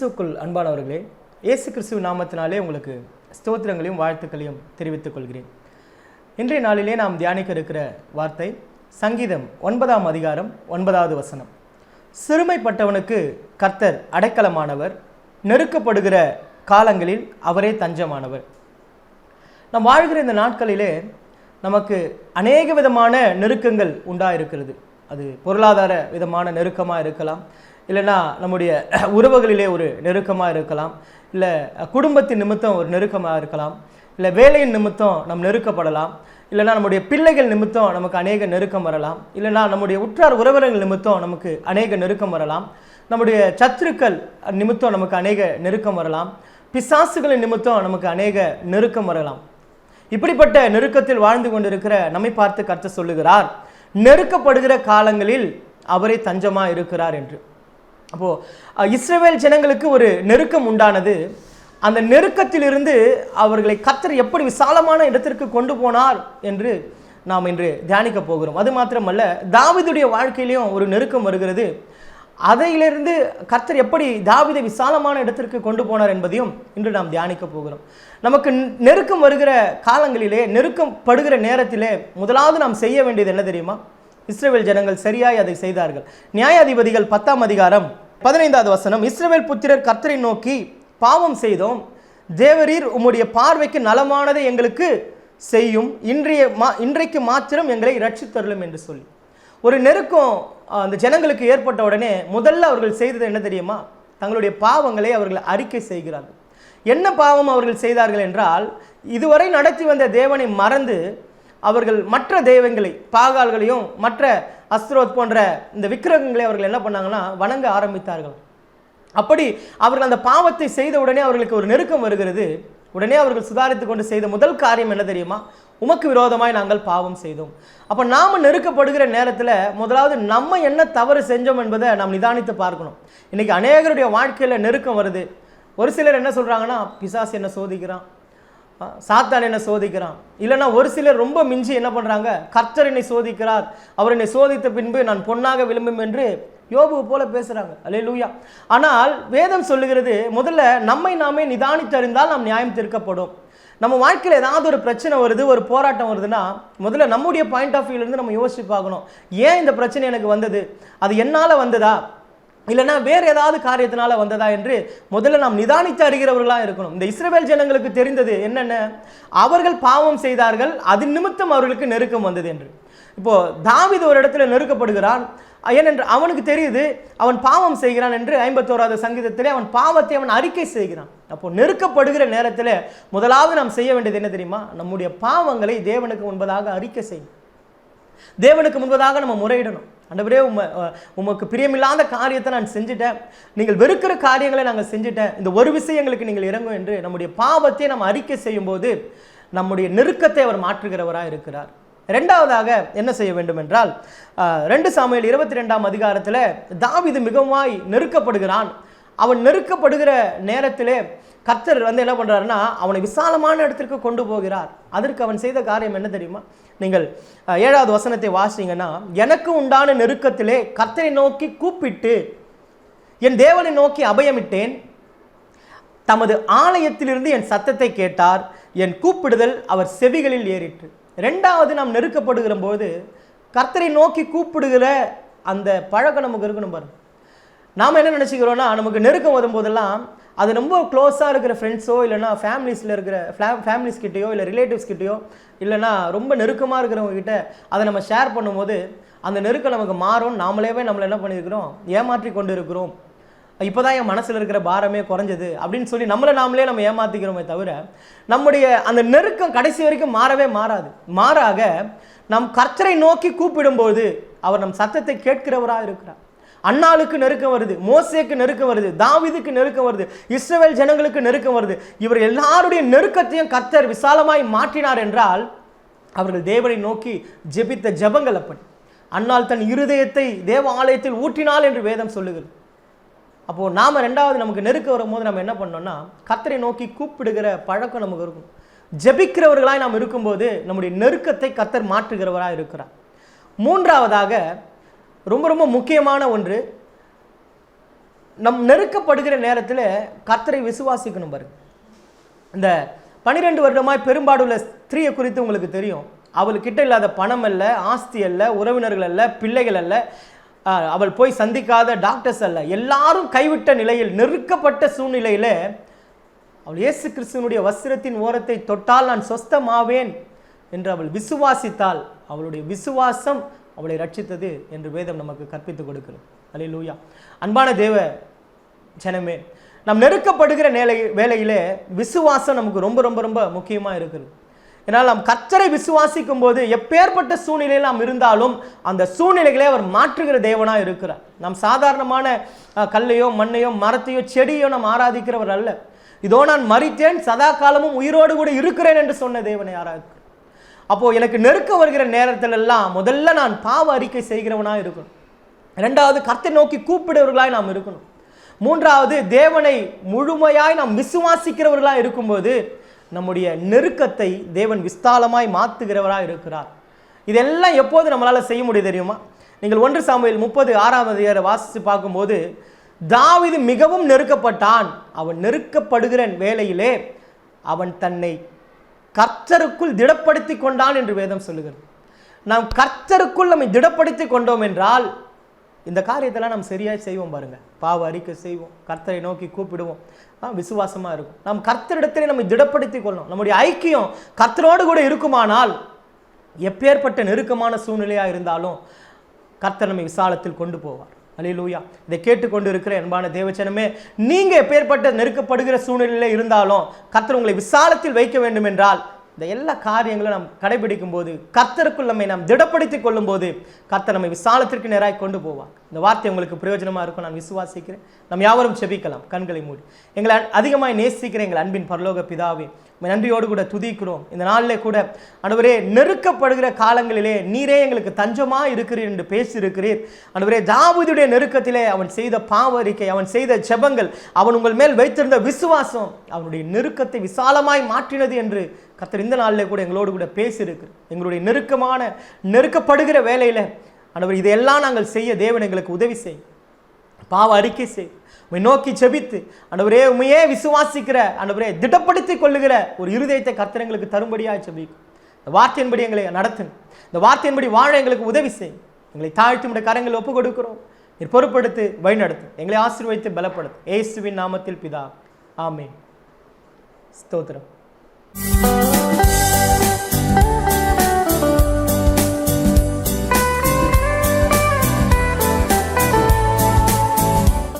கிறிஸ்துவுக்குள் அன்பானவர்களே, இயேசு கிறிஸ்துவ நாமத்தினாலே உங்களுக்கு ஸ்தோத்திரங்களையும் வாழ்த்துக்களையும் தெரிவித்துக் கொள்கிறேன். இன்றைய நாளிலே நாம் தியானிக்க இருக்கிற வார்த்தை சங்கீதம் 9ஆம் அதிகாரம் 9வது வசனம். சிறுமைப்பட்டவனுக்கு கர்த்தர் அடைக்கலமானவர், நெருக்கப்படுகிற காலங்களில் அவரே தஞ்சமானவர். நாம் வாழ்கிற இந்த நாட்களிலே நமக்கு அநேக விதமான நெருக்கங்கள் உண்டாயிருக்கிறது. அது பொருளாதார விதமான நெருக்கமாக இருக்கலாம், இல்லைனா நம்முடைய உறவுகளிலே ஒரு நெருக்கமாக இருக்கலாம், இல்லை குடும்பத்தின் நிமித்தம் ஒரு நெருக்கமாக இருக்கலாம், இல்லை வேலையின் நிமித்தம் நம் நெருக்கப்படலாம், இல்லைனா நம்முடைய பிள்ளைகள் நிமித்தம் நமக்கு அநேக நெருக்கம் வரலாம், இல்லைனா நம்முடைய உற்றார் உறவினர்கள் நிமித்தம் நமக்கு அநேக நெருக்கம் வரலாம், நம்முடைய சத்துருக்கள் நிமித்தம் நமக்கு அநேக நெருக்கம் வரலாம், பிசாசுகளின் நிமித்தம் நமக்கு அநேக நெருக்கம் வரலாம். இப்படிப்பட்ட நெருக்கத்தில் வாழ்ந்து கொண்டிருக்கிற நம்மை பார்த்து கர்த்தர் சொல்லுகிறார், நெருக்கப்படுகிற காலங்களில் அவரே தஞ்சமாக இருக்கிறார் என்று. அப்போது இஸ்ரவேல் ஜனங்களுக்கு ஒரு நெருக்கம் உண்டானது. அந்த நெருக்கத்திலிருந்து அவர்களை கர்த்தர் எப்படி விசாலமான இடத்திற்கு கொண்டு போனார் என்று நாம் இன்று தியானிக்க போகிறோம். அது மாத்திரமல்ல, தாவீதுடைய வாழ்க்கையிலையும் ஒரு நெருக்கம் வருகிறது. அதையிலிருந்து கர்த்தர் எப்படி தாவீதை விசாலமான இடத்திற்கு கொண்டு போனார் என்பதையும் இன்று நாம் தியானிக்க போகிறோம். நமக்கு நெருக்கம் வருகிற காலங்களிலே, நெருக்கம் படுகிற நேரத்திலே முதலாவது நாம் செய்ய வேண்டியது என்ன தெரியுமா? இஸ்ரவேல் ஜனங்கள் சரியாய் அதை செய்தார்கள். நியாயாதிபதிகள் 10ஆம் அதிகாரம் 15வது வசனம். இஸ்ரவேல் புத்திரர் கர்த்தரை நோக்கி பாவம் செய்தோம், தேவரீர் உம்முடைய பார்வைக்கு நலமானதை எங்களுக்கு செய்யும், இன்றைக்கு மாத்திரம் எங்களை ரட்சித்தருளும் என்று சொல்லி ஒரு நெருக்கம் அந்த ஜனங்களுக்கு ஏற்பட்ட உடனே முதல்ல அவர்கள் செய்தது என்ன தெரியுமா? தங்களுடைய பாவங்களை அவர்கள் அறிக்கை செய்கிறார்கள். என்ன பாவம் அவர்கள் செய்தார்கள் என்றால், இதுவரை நடத்தி வந்த தேவனை மறந்து அவர்கள் மற்ற தெய்வங்களை, பாகால்களையும் மற்ற அஸ்ரோத் போன்ற இந்த விக்கிரகங்களை அவர்கள் என்ன பண்ணாங்கன்னா வணங்க ஆரம்பித்தார்கள். அப்படி அவர்கள் அந்த பாவத்தை செய்த உடனே அவர்களுக்கு ஒரு நெருக்கம் வருகிறது. உடனே அவர்கள் சுதாரித்து கொண்டு செய்த முதல் காரியம் என்ன தெரியுமா? உமக்கு விரோதமாய் நாங்கள் பாவம் செய்தோம். அப்போ நாம் நெருக்கப்படுகிற நேரத்தில் முதலாவது நம்ம என்ன தவறு செஞ்சோம் என்பதை நாம் நிதானித்து பார்க்கணும். இன்னைக்கு அநேகருடைய வாழ்க்கையில் நெருக்கம் வருது. ஒரு சிலர் என்ன சொல்கிறாங்கன்னா, பிசாசு என்ன சோதிக்கிறான், சாத்தான் என்ன சோதிக்கிறான், இல்லைன்னா ஒரு சிலர் ரொம்ப மிஞ்சி என்ன பண்ணுறாங்க, கர்த்தர் என்னை சோதிக்கிறார், அவர் என்னை சோதித்த பின்பு நான் பொன்னாக விளம்பும் என்று யோபு போல பேசுகிறாங்க. அல்லேலூயா. ஆனால் வேதம் சொல்லுகிறது, முதல்ல நம்மை நாமே நிதானித்தறிந்தால் நாம் நியாயம் தீர்க்கப்படும். நம்ம வாழ்க்கையில் ஏதாவது ஒரு பிரச்சனை வருது, ஒரு போராட்டம் வருதுன்னா முதல்ல நம்முடைய பாயிண்ட் ஆஃப் வியூலேருந்து நம்ம யோசிச்சு பார்க்கணும். ஏன் இந்த பிரச்சனை எனக்கு வந்தது? அது என்னால் வந்ததா, இல்லைனா வேறு ஏதாவது காரியத்தினால வந்ததா என்று முதல்ல நாம் நிதானித்து அறிகிறவர்களாக இருக்கணும். இந்த இஸ்ரவேல் ஜனங்களுக்கு தெரிந்தது என்னென்ன? அவர்கள் பாவம் செய்தார்கள், அது நிமித்தம் அவர்களுக்கு நெருக்கம் வந்தது என்று. இப்போ தாவீது ஒரு இடத்துல நெருக்கப்படுகிறான். ஏனென்று அவனுக்கு தெரியுது அவன் பாவம் செய்கிறான் என்று 51வது சங்கீதத்திலே அவன் பாவத்தை அவன் அறிக்கை செய்கிறான். அப்போ நெருக்கப்படுகிற நேரத்தில் முதலாவது நாம் செய்ய வேண்டியது என்ன தெரியுமா? நம்முடைய பாவங்களை தேவனுக்கு முன்பதாக அறிக்கை செய்யும். தேவனுக்கு முன்பதாக நம்ம முறையிடணும். ஆண்டவரே, உமக்கு பிரியமில்லாத காரியத்தை நான் செஞ்சுட்டேன், நீங்கள் வெறுக்கிற காரியங்களை நாங்கள் செஞ்சுட்டேன், இந்த ஒரு விஷயங்களுக்கு நீங்கள் இறங்கும் என்று நம்முடைய பாவத்தை நம்ம அறிக்கை செய்யும் போது நம்முடைய நெருக்கத்தை அவர் மாற்றுகிறவராக இருக்கிறார். ரெண்டாவதாக என்ன செய்ய வேண்டும் என்றால், 2 சாமுவேல் 22ஆம் அதிகாரத்தில் தாவீது மிகவும் நெருக்கப்படுகிறான். அவன் நெருக்கப்படுகிற நேரத்திலே கர்த்தர் என்ன பண்ணுறாருன்னா அவனை விசாலமான இடத்திற்கு கொண்டு போகிறார். அதற்கு அவன் செய்த காரியம் என்ன தெரியுமா? நீங்கள் 7வது வசனத்தை வாசிங்கன்னா, எனக்கு உண்டான நெருக்கத்திலே கர்த்தரை நோக்கி கூப்பிட்டு என் தேவனை நோக்கி அபயமிட்டேன், தமது ஆலயத்திலிருந்து என் சத்தத்தை கேட்டார், என் கூப்பிடுதல் அவர் செவிகளில் ஏறிற்று. ரெண்டாவது, நாம் நெருக்கப்படுகிற போது கர்த்தரை நோக்கி கூப்பிடுகிற அந்த பழக்கம் நமக்கு இருக்கணும் பாருங்க. நாம் என்ன நினச்சிக்கிறோன்னா, நமக்கு நெருக்கம் வரும்போதெல்லாம் அது ரொம்ப க்ளோஸாக இருக்கிற ஃப்ரெண்ட்ஸோ, இல்லைனா ஃபேமிலிஸில் இருக்கிற ஃபேமிலிஸ் கிட்டேயோ, இல்லை ரிலேட்டிவ்ஸ் கிட்டேயோ, இல்லைனா ரொம்ப நெருக்கமாக இருக்கிறவங்க கிட்ட அதை நம்ம ஷேர் பண்ணும்போது அந்த நெருக்கம் நமக்கு மாறும். நாமளேவே நம்மளை என்ன பண்ணியிருக்கிறோம், ஏமாற்றி கொண்டு இருக்கிறோம். இப்போ தான் என் மனசில் இருக்கிற பாரமே குறைஞ்சது அப்படின்னு சொல்லி நாமளே நம்ம ஏமாற்றிக்கிறோமே தவிர நம்முடைய அந்த நெருக்கம் கடைசி வரைக்கும் மாறவே மாறாது. மாறாக நம் கர்த்தரை நோக்கி கூப்பிடும்போது அவர் நம் சத்தத்தை கேட்கிறவராக இருக்கிறார். அன்னாளுக்கு நெருக்கம் வருது, மோசேக்கு நெருக்கம் வருது, தாவீதுக்கு நெருக்கம் வருது, இஸ்ரவேல் ஜனங்களுக்கு நெருக்கம் வருது. இவர் எல்லாருடைய நெருக்கத்தையும் கர்த்தர் விசாலமாய் மாற்றினார் என்றால் அவர்கள் தேவனை நோக்கி ஜெபித்த ஜெபங்கள் அப்படி. அன்னாள் தன் இருதயத்தை தேவ ஆலயத்தில் ஊற்றினாள் என்று வேதம் சொல்லுகிறது. அப்போது நாம் ரெண்டாவது நமக்கு நெருக்க வரும்போது நம்ம என்ன பண்ணோம்னா கர்த்தரை நோக்கி கூப்பிடுகிற பழக்கம் நமக்கு இருக்கும். ஜெபிக்கிறவர்களாய் நாம் இருக்கும்போது நம்முடைய நெருக்கத்தை கர்த்தர் மாற்றுகிறவராக இருக்கிறார். மூன்றாவதாக ரொம்ப ரொம்ப முக்கியமான ஒன்று, நம் நெருக்கப்படுகிற நேரத்தில் கர்த்தரை விசுவாசிக்கணும் பாருங்க. இந்த 12 வருடமாய் பெரும்பாடுள்ள ஸ்திரீயை குறித்து உங்களுக்கு தெரியும். அவள்கிட்ட இல்லாத பணம் அல்ல, ஆஸ்தி அல்ல, உறவினர்கள் அல்ல, பிள்ளைகள் அல்ல, அவள் போய் சந்திக்காத டாக்டர்ஸ் அல்ல, எல்லாரும் கைவிட்ட நிலையில், நெருக்கப்பட்ட சூழ்நிலையில் அவள் இயேசு கிறிஸ்துவனுடைய வஸ்திரத்தின் ஓரத்தை தொட்டால் நான் சொஸ்தமாவேன் என்று அவள் விசுவாசித்தால் அவளுடைய விசுவாசம் அவளை ரட்சித்தது என்று வேதம் நமக்கு கற்பித்துக் கொடுக்கிறது. அல்லேலூயா. அன்பான தேவ ஜனமே, நாம் நெருக்கப்படுகிற வேளையிலே விசுவாசம் நமக்கு ரொம்ப ரொம்ப ரொம்ப முக்கியமாக இருக்குது. ஏன்னால் நாம் கர்த்தரை விசுவாசிக்கும் போது எப்பேற்பட்ட சூழ்நிலையில் நாம் இருந்தாலும் அந்த சூழ்நிலைகளை அவர் மாற்றுகிற தேவனாக இருக்கிறார். நாம் சாதாரணமான கல்லையோ மண்ணையோ மரத்தையோ செடியோ நாம் ஆராதிக்கிறவர் அல்ல. இதோ நான் மரித்தேன், சதா காலமும் உயிரோடு கூட இருக்கிறேன் என்று சொன்ன தேவனை ஆராதிக்கிறேன். அப்போ எனக்கு நெருக்க வருகிற நேரத்தில் எல்லாம் முதல்ல நான் பாவ அறிக்கை செய்கிறவனாக இருக்கணும். இரண்டாவது, கர்த்தரை நோக்கி கூப்பிடுவர்களாய் நாம் இருக்கணும். மூன்றாவது, தேவனை முழுமையாய் நாம் விசுவாசிக்கிறவர்களாக இருக்கும்போது நம்முடைய நெருக்கத்தை தேவன் விஸ்தாலமாய் மாற்றுகிறவராக இருக்கிறார். இதெல்லாம் எப்போது நம்மளால் செய்ய முடியும் தெரியுமா? நீங்கள் 1 சாமுவேல் 36 வாசித்து பார்க்கும்போது தாவீது மிகவும் நெருக்கப்பட்டான். அவன் நெருக்கப்படுகிற வேளையிலே அவன் தன்னை கர்த்தருக்குள் திடப்படுத்தி கொண்டான் என்று வேதம் சொல்லுகிறது. நாம் கர்த்தருக்குள் நம்மை திடப்படுத்தி கொண்டோம் என்றால் இந்த காரியத்தெல்லாம் நாம் சரியாக செய்வோம் பாருங்க. பாவ அறிக்கை செய்வோம், கர்த்தரை நோக்கி கூப்பிடுவோம், விசுவாசமாக இருக்கும். நாம் கர்த்தரிடத்திலே நம்மை திடப்படுத்தி கொள்ளணும். நம்முடைய ஐக்கியம் கர்த்தரோடு கூட இருக்குமானால் எப்பேற்பட்ட நெருக்கமான சூழ்நிலையாக இருந்தாலும் கர்த்தர் நம்மை விசாலத்தில் கொண்டு போவார். அல்லேலூயா. இதை கேட்டுக்கொண்டு இருக்கிற அன்பான தேவச்சனமே, நீங்க எப்பேற்பட்ட நெருக்கப்படுகிற சூழ்நிலையில் இருந்தாலும் கர்த்தர் உங்களை விசாலத்தில் வைக்க வேண்டும் என்றால் இந்த எல்லா காரியங்களும் நாம் கடைபிடிக்கும் போது, கர்த்தருக்குள் நம்மை நாம் திடப்படுத்திக் கொள்ளும் போது கர்த்தர் நம்மை விசாலத்திற்கு நேராக கொண்டு போவார். இந்த வார்த்தை உங்களுக்கு பிரயோஜனமாக இருக்கும் நான் விசுவாசிக்கிறேன். நம் யாவரும் செபிக்கலாம் கண்களை மூடி. எங்களை அதிகமாய் நேசிக்கிற எங்கள் அன்பின் பரலோக பிதாவே, நன்றியோடு கூட துதிக்கிறோம். இந்த நாளிலே கூட ஆண்டவரே, நெருக்கப்படுகிற காலங்களிலே நீரே எங்களுக்கு தஞ்சமாக இருக்கிறீர் என்று பேசியிருக்கிறீர். ஆண்டவரே, தாவீதுடைய நெருக்கத்திலே அவன் செய்த பாவ அறிக்கை, அவன் செய்த ஜெபங்கள், அவன் உங்கள் மேல் வைத்திருந்த விசுவாசம் அவனுடைய நெருக்கத்தை விசாலமாய் மாற்றினது என்று கர்த்தர் இந்த நாளிலே கூட எங்களோடு கூட பேசியிருக்கு. எங்களுடைய நெருக்கப்படுகிற வேலையில் ஆண்டவர் இதையெல்லாம் நாங்கள் செய்ய தேவன் எங்களுக்கு உதவி செய். பாவ அறிக்கை செய், உம்மை நோக்கி ஜெபித்து ஆண்டவரே உம்மையே விசுவாசிக்கிற ஆண்டவரே திடப்படுத்தி கொள்ளுகிற ஒரு இருதயத்தை கர்த்தர் எங்களுக்கு தரும்படியாக ஜெபிக்கும். இந்த வார்த்தையின்படி எங்களை நடத்துங்க. இந்த வார்த்தையின்படி வாழ எங்களுக்கு உதவி செய். எங்களை தாழ்த்தி உடைய கரங்களை ஒப்புக் கொடுக்கிறோம். நீர் பொறுப்படுத்து, வழிநடத்து, எங்களை ஆசீர்வதித்து பலப்படுத்து. இயேசுவின் நாமத்தில் பிதா, ஆமென். ஸ்தோத்திரம்.